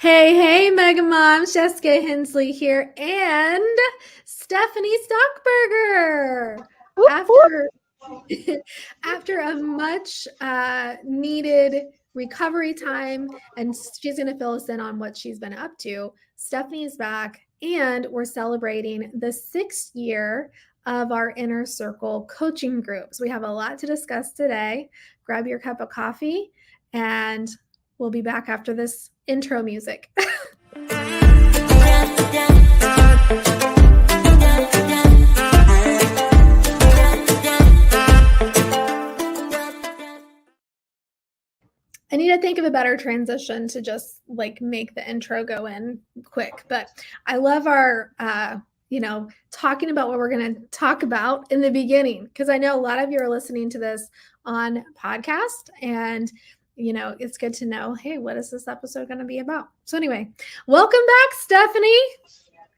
Hey, Mega Moms, Jessica Hensley here, and Stephanie Stockberger. Whoop, whoop. After after a much needed recovery time, and she's going to fill us in on what she's been up to. Stephanie is back, and we're celebrating the 6th year of our Inner Circle coaching groups. We have a lot to discuss today. Grab your cup of coffee, and we'll be back after this intro music. I need to think of a better transition to just like make the intro go in quick, but I love our talking about what we're going to talk about in the beginning, because I know a lot of you are listening to this on podcast, and it's good to know, hey, what is this episode going to be about? So anyway, welcome back, Stephanie.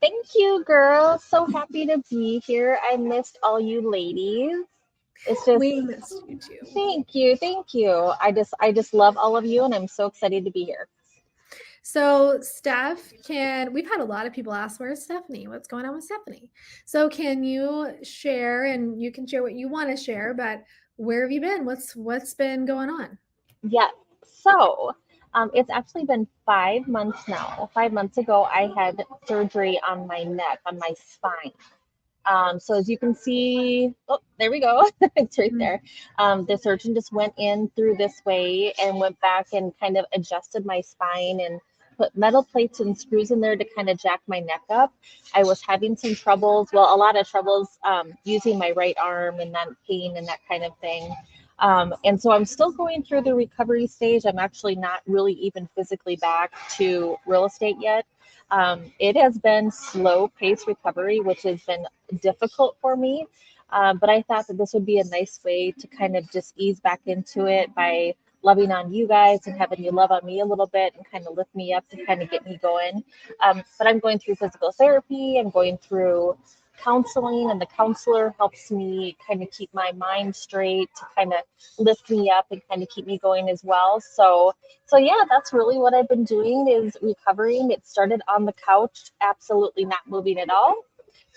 Thank you, girl. So happy to be here. I missed all you ladies. It's just We missed you too. Thank you. I just love all of you, and I'm so excited to be here. So we've had a lot of people ask, where's Stephanie? What's going on with Stephanie? So can you share, and you can share what you want to share, but where have you been? What's been going on? Yeah. So, it's actually been 5 months now. 5 months ago, I had surgery on my neck, on my spine. So as you can see, oh, there we go. It's right there. The surgeon just went in through this way and went back and kind of adjusted my spine and put metal plates and screws in there to kind of jack my neck up. I was having some troubles, well, a lot of troubles using my right arm and that pain and that kind of thing. And so I'm still going through the recovery stage. I'm actually not really even physically back to real estate yet. It has been slow paced recovery, which has been difficult for me. But I thought that this would be a nice way to kind of just ease back into it by loving on you guys and having you love on me a little bit and kind of lift me up to kind of get me going. But I'm going through physical therapy. I'm going through counseling, and the counselor helps me kind of keep my mind straight to kind of lift me up and kind of keep me going as well. So yeah, that's really what I've been doing, is recovering. It started on the couch, absolutely not moving at all,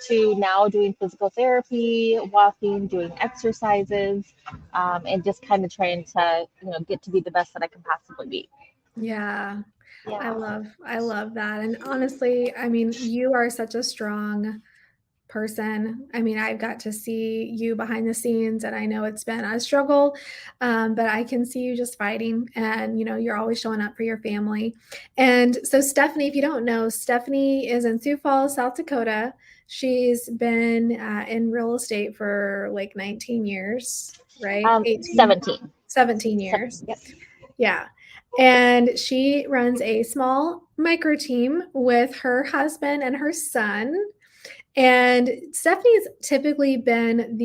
to now doing physical therapy, walking, doing exercises, and just kind of trying to, get to be the best that I can possibly be. Yeah. I Yeah. love that. And honestly, I mean, you are such a strong person. I mean, I've got to see you behind the scenes, and I know it's been a struggle, but I can see you just fighting, and you're always showing up for your family. And so, Stephanie, if you don't know, Stephanie is in Sioux Falls, South Dakota. She's been in real estate for like 19 years, right? 18, 17. 17 years. Yep. Yeah. And she runs a small micro team with her husband and her son. And Stephanie's typically been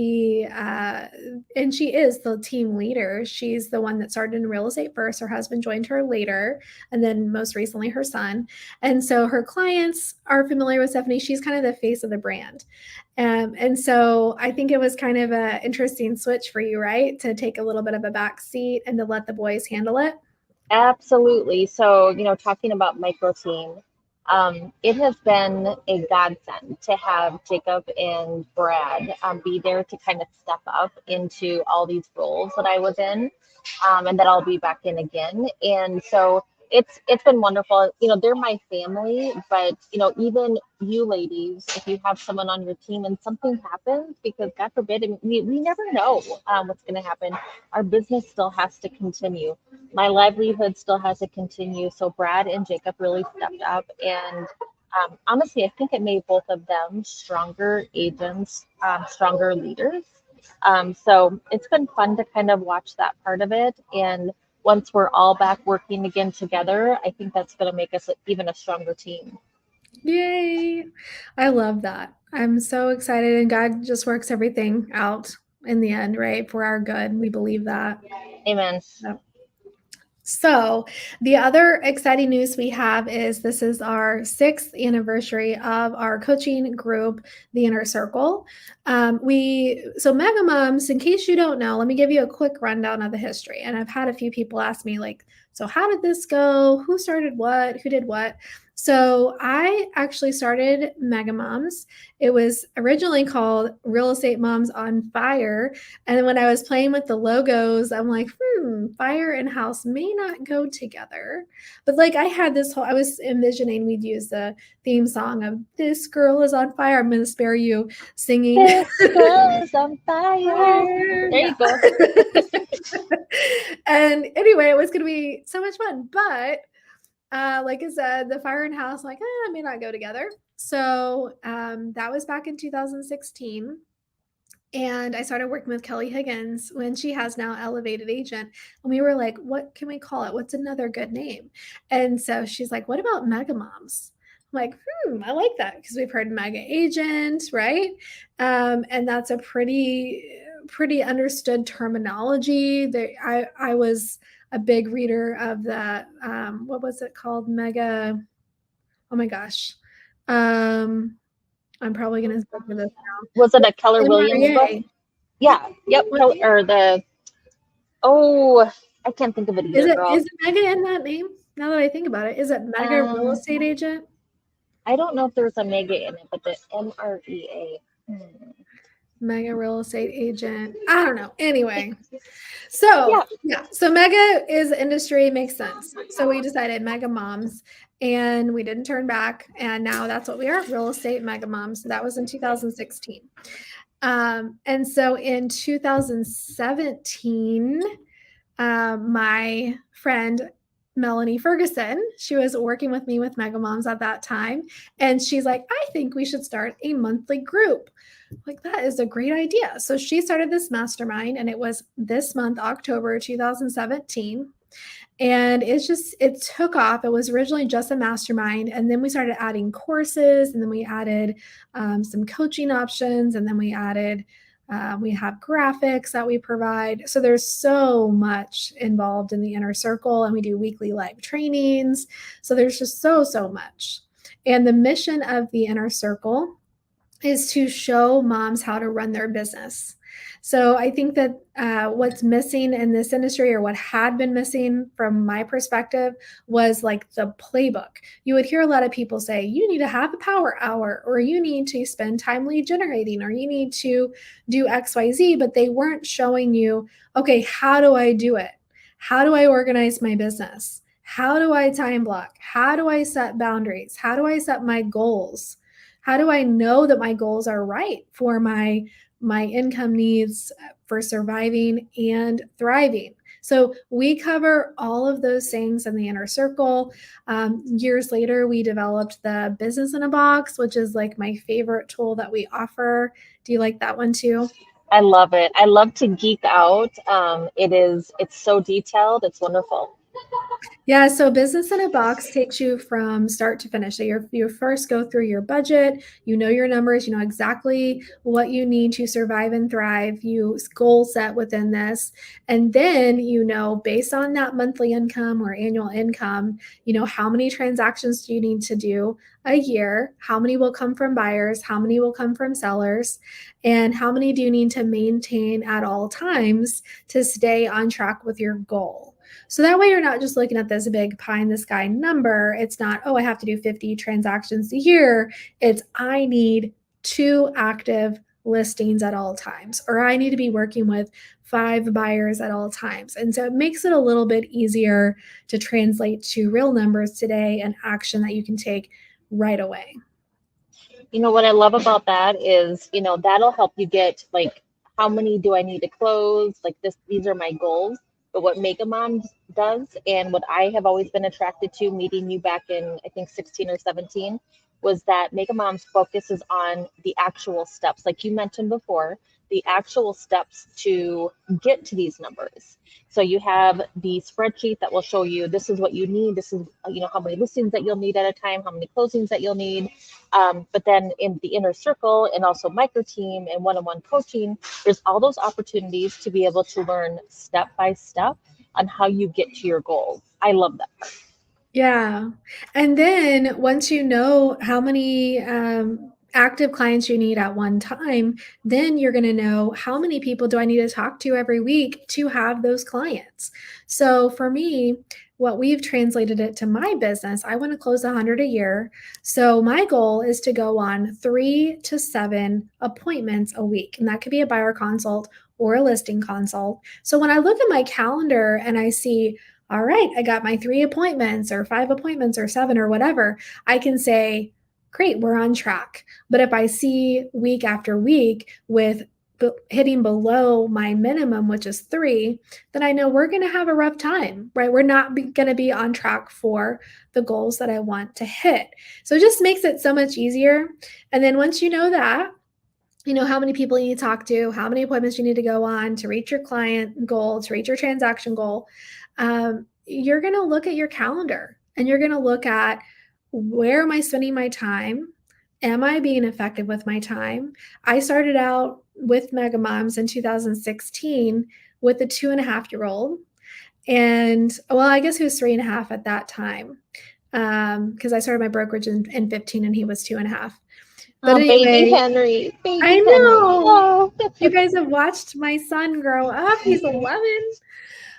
and she is the team leader. She's the one that started in real estate first. Her husband joined her later, and then most recently her son. And so her clients are familiar with Stephanie. She's kind of the face of the brand. And so I think it was kind of an interesting switch for you, right? To take a little bit of a back seat and to let the boys handle it. Absolutely. So, talking about micro team, it has been a godsend to have Jacob and Brad be there to kind of step up into all these roles that I was in, and that I'll be back in again. And so it's been wonderful. They're my family, but even you ladies, if you have someone on your team and something happens, because God forbid, I mean, we never know what's going to happen. Our business still has to continue. My livelihood still has to continue. So Brad and Jacob really stepped up, and honestly, I think it made both of them stronger agents, stronger leaders. So it's been fun to kind of watch that part of it. And once we're all back working again together, I think that's going to make us even a stronger team. Yay. I love that. I'm so excited, and God just works everything out in the end, right? For our good. We believe that. Amen. Yep. So, the other exciting news we have is this is our 6th anniversary of our coaching group, the Inner Circle. So Mega Moms, in case you don't know, let me give you a quick rundown of the history. And I've had a few people ask me, like, So how did this go? Who started what? Who did what? So I actually started Mega Moms. It was originally called Real Estate Moms on Fire. And when I was playing with the logos, I'm like, fire and house may not go together. But like I had this whole, I was envisioning we'd use the theme song of This Girl is on Fire. I'm going to spare you singing. This girl is on fire. There Yeah. you go. And anyway, it was going to be so much fun. But like I said, the fire and house, like, may not go together. So that was back in 2016. And I started working with Kelly Higgins when she has now Elevated Agent. And we were like, what can we call it? What's another good name? And so she's like, what about Mega Moms? I'm like, I like that because we've heard Mega Agent, right? And that's a pretty understood terminology. I was a big reader of the what was it called? Mega. Oh my gosh. I'm probably gonna butcher this now. Was it a Keller Williams book? MIA. Yeah. Yep. Or the I can't think of it Is either, girl. it Mega in that name? Now that I think about it, is it Mega Real Estate Agent? I don't know if there's a mega in it, but the MREA. Mega Real Estate Agent. I don't know. Anyway, so yeah. So Mega is industry, makes sense. So we decided Mega Moms, and we didn't turn back. And now that's what we are, Real Estate Mega Moms. So that was in 2016. And so in 2017, my friend Melanie Ferguson, she was working with me with Mega Moms at that time. And she's like, I think we should start a monthly group. Like, that is a great idea. So she started this mastermind, and it was this month, October 2017. And it took off. It was originally just a mastermind. And then we started adding courses, and then we added some coaching options. And then we added, we have graphics that we provide. So there's so much involved in the inner circle, and we do weekly live trainings. So there's just so much. And the mission of the inner circle is to show moms how to run their business. So I think that what's missing in this industry, or what had been missing from my perspective, was like the playbook. You would hear a lot of people say, you need to have a power hour, or you need to spend time lead generating, or you need to do XYZ, but they weren't showing you, okay, how do I do it? How do I organize my business? How do I time block? How do I set boundaries? How do I set my goals? How do I know that my goals are right for my income needs, for surviving and thriving? So we cover all of those things in the inner circle. Years later, we developed the Business in a Box, which is like my favorite tool that we offer. Do you like that one too? I love it. I love to geek out. It's so detailed. It's wonderful. Yeah, so Business in a Box takes you from start to finish. So you first go through your budget, you know your numbers, you know exactly what you need to survive and thrive. You goal set within this. And then you know, based on that monthly income or annual income, you know, how many transactions do you need to do a year? How many will come from buyers? How many will come from sellers? And how many do you need to maintain at all times to stay on track with your goal? So that way you're not just looking at this big pie in the sky number. It's not, oh, I have to do 50 transactions a year. It's, I need 2 active listings at all times, or I need to be working with 5 buyers at all times. And so it makes it a little bit easier to translate to real numbers today and action that you can take right away. You know what I love about that is, that'll help you get like, how many do I need to close? Like these are my goals. But what Mega Mom does, and what I have always been attracted to, meeting you back in, I think, 16 or 17, was that Mega Mom's focuses on the actual steps. Like you mentioned before, the actual steps to get to these numbers. So you have the spreadsheet that will show you, this is what you need. This is, how many listings that you'll need at a time, how many closings that you'll need. But then in the inner circle, and also micro team and one-on-one coaching, there's all those opportunities to be able to learn step by step on how you get to your goals. I love that. Yeah. And then once you know how many active clients you need at one time, then you're going to know, how many people do I need to talk to every week to have those clients? So for me, what we've translated it to my business, I want to close 100 a year. So my goal is to go on 3 to 7 appointments a week. And that could be a buyer consult or a listing consult. So when I look at my calendar and I see, all right, I got my 3 appointments or 5 appointments or 7 or whatever, I can say, great, we're on track. But if I see week after week with hitting below my minimum, which is 3, then I know we're going to have a rough time, right? We're not going to be on track for the goals that I want to hit. So it just makes it so much easier. And then once you know that, you know how many people you need to talk to, how many appointments you need to go on to reach your client goal, to reach your transaction goal, you're going to look at your calendar and you're going to look at, where am I spending my time? Am I being effective with my time? I started out with Mega Moms in 2016 with a 2.5-year-old. And well, I guess he was 3.5 at that time, because I started my brokerage in 15 and he was 2.5. But Oh, baby anyway, Henry, I baby Henry. know. Oh. You guys have watched my son grow up. He's 11.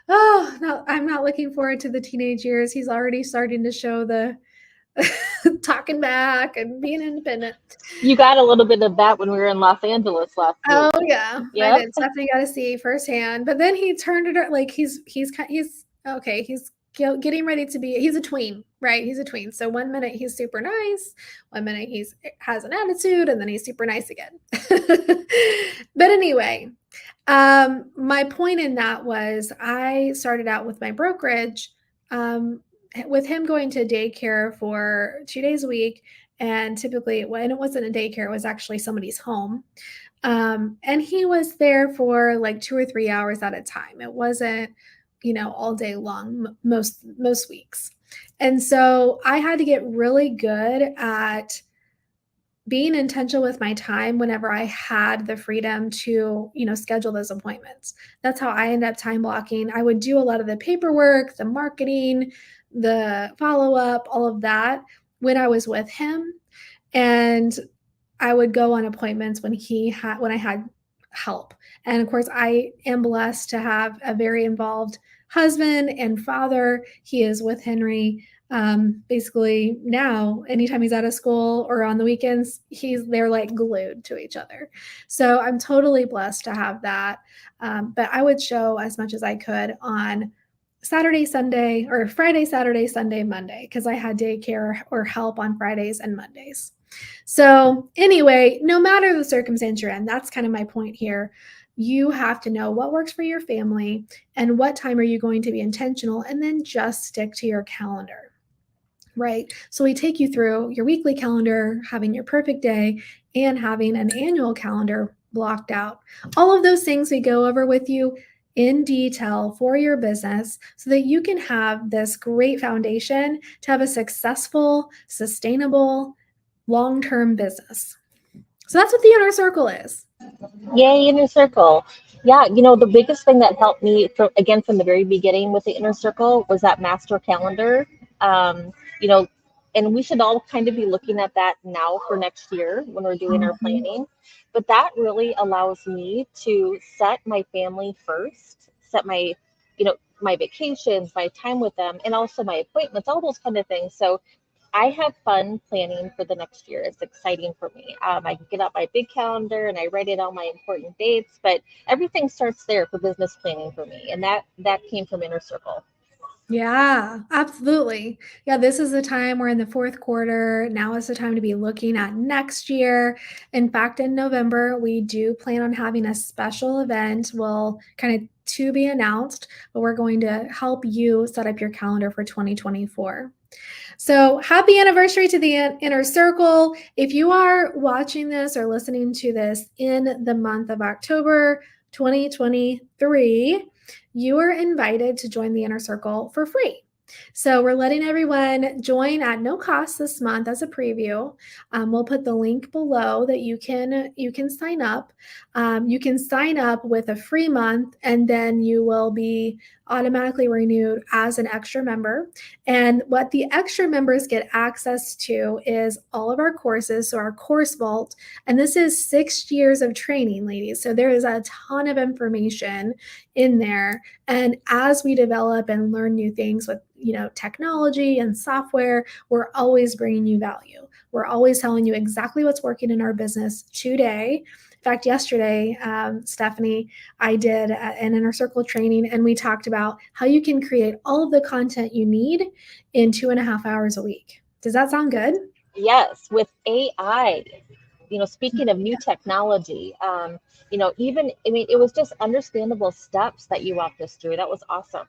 Oh, no, I'm not looking forward to the teenage years. He's already starting to show the talking back and being independent. You got a little bit of that when we were in Los Angeles last week. Oh yeah, Yep. I did. Definitely got to see firsthand. But then he turned it like he's okay. He's getting ready to be. He's a tween, right? He's a tween. So one minute he's super nice, one minute he's has an attitude, and then he's super nice again. But anyway, my point in that was I started out with my brokerage, with him going to daycare for 2 days a week. And typically, when it wasn't a daycare, it was actually somebody's home. And he was there for like 2 or 3 hours at a time. It wasn't, all day long, most weeks. And so I had to get really good at being intentional with my time whenever I had the freedom to, schedule those appointments. That's how I end up time blocking. I would do a lot of the paperwork, the marketing, the follow-up, all of that when I was with him. And I would go on appointments when I had help. And of course, I am blessed to have a very involved husband and father. He is with Henry. Basically now, anytime he's out of school or on the weekends, they're like glued to each other. So I'm totally blessed to have that. But I would show as much as I could on Saturday, Sunday, or Friday, Saturday, Sunday, Monday, because I had daycare or help on Fridays and Mondays. So anyway, no matter the circumstance you're in, that's kind of my point here. You have to know what works for your family and what time are you going to be intentional, and then just stick to your calendar. Right. So we take you through your weekly calendar, having your perfect day, and having an annual calendar blocked out. All of those things we go over with you in detail for your business so that you can have this great foundation to have a successful, sustainable, long-term business. So that's what the inner circle is. Yay, inner circle. Yeah, the biggest thing that helped me from the very beginning with the inner circle was that master calendar. Um, you know, and we should all kind of be looking at that now for next year when we're doing our planning. But that really allows me to set my family first, set my vacations, my time with them, and also my appointments, all those kind of things. So I have fun planning for the next year. It's exciting for me. I get out my big calendar and I write it on my important dates, but everything starts there for business planning for me. And that came from Inner Circle. Yeah, absolutely. Yeah, this is the time we're in the fourth quarter. Now is the time to be looking at next year. In fact, in November, we do plan on having a special event. We'll kind of to be announced, but we're going to help you set up your calendar for 2024. So happy anniversary to the Inner Circle. If you are watching this or listening to this in the month of October 2023, you are invited to join the Inner Circle for free. So we're letting everyone join at no cost this month as a preview. We'll put the link below that you can sign up. You can sign up with a free month, and then you will be automatically renewed as an extra member. And what the extra members get access to is all of our courses, so our course vault. And this is 6 years of training, ladies. So there is a ton of information in there. And as we develop and learn new things with technology and software, we're always bringing you value. We're always telling you exactly what's working in our business today. In fact, yesterday, Stephanie, I did an inner circle training, and we talked about how you can create all of the content you need in 2.5 hours a week. Does that sound good? Yes, with AI. Speaking of new technology, it was just understandable steps that you walked us through. That was awesome.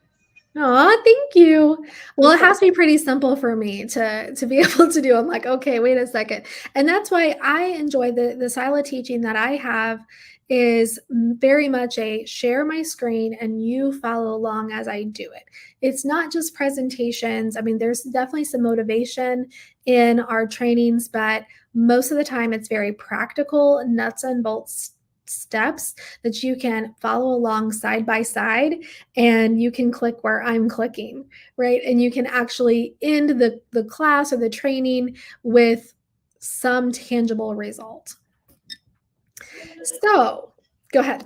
Oh, thank you. Well, it has to be pretty simple for me to be able to do. I'm like, okay, wait a second. And that's why I enjoy the style of teaching that I have is very much a share my screen and you follow along as I do it. It's not just presentations. I mean, there's definitely some motivation in our trainings, but most of the time it's very practical, nuts and bolts steps that you can follow along side by side, and you can click where I'm clicking, right? And you can actually end the class or the training with some tangible result. So go ahead.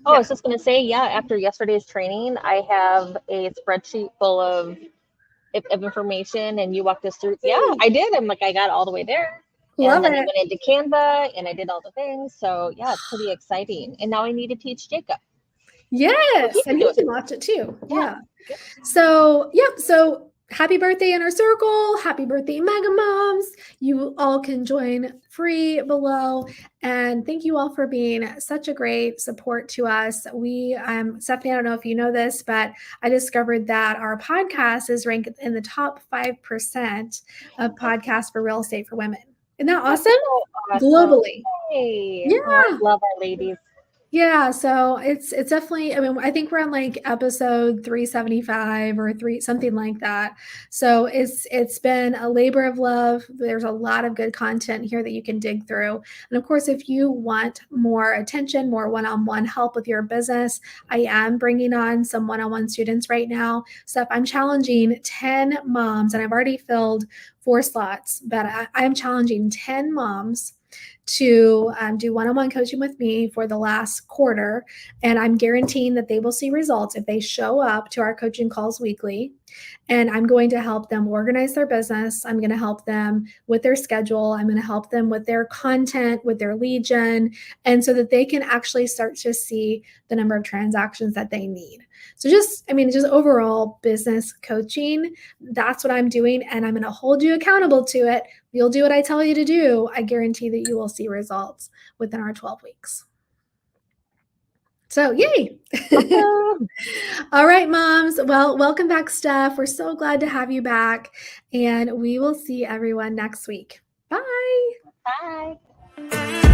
Oh, I was just going to say, yeah, after yesterday's training, I have a spreadsheet full of information, and you walked us through. Yeah, I did. I'm like, I got all the way there. Love and then it. I went into Canva and I did all the things. So yeah, it's pretty exciting. And now I need to teach Jacob. Yes, and you can watch it too. Yeah. So, yep. So happy birthday, Inner Circle. Happy birthday, Mega Moms. You all can join free below. And thank you all for being such a great support to us. Stephanie, I don't know if you know this, but I discovered that our podcast is ranked in the top 5% of podcasts for real estate for women. Isn't that awesome? So awesome. Globally. Hey. Yeah. Oh, I love our ladies. Yeah, so it's definitely, I mean, I think we're on like episode 375 or something like that. So it's been a labor of love. There's a lot of good content here that you can dig through. And of course, if you want more attention, more one-on-one help with your business, I am bringing on some one-on-one students right now. So I'm challenging 10 moms, and I've already filled 4 slots, but I'm challenging 10 moms to do one-on-one coaching with me for the last quarter. And I'm guaranteeing that they will see results if they show up to our coaching calls weekly. And I'm going to help them organize their business. I'm going to help them with their schedule. I'm going to help them with their content, with their lead gen, and so that they can actually start to see the number of transactions that they need. So just overall business coaching, that's what I'm doing. And I'm going to hold you accountable to it. You'll do what I tell you to do. I guarantee that you will see results within our 12 weeks. So yay. All right, moms. Well, welcome back, Steph. We're so glad to have you back. And we will see everyone next week. Bye. Bye.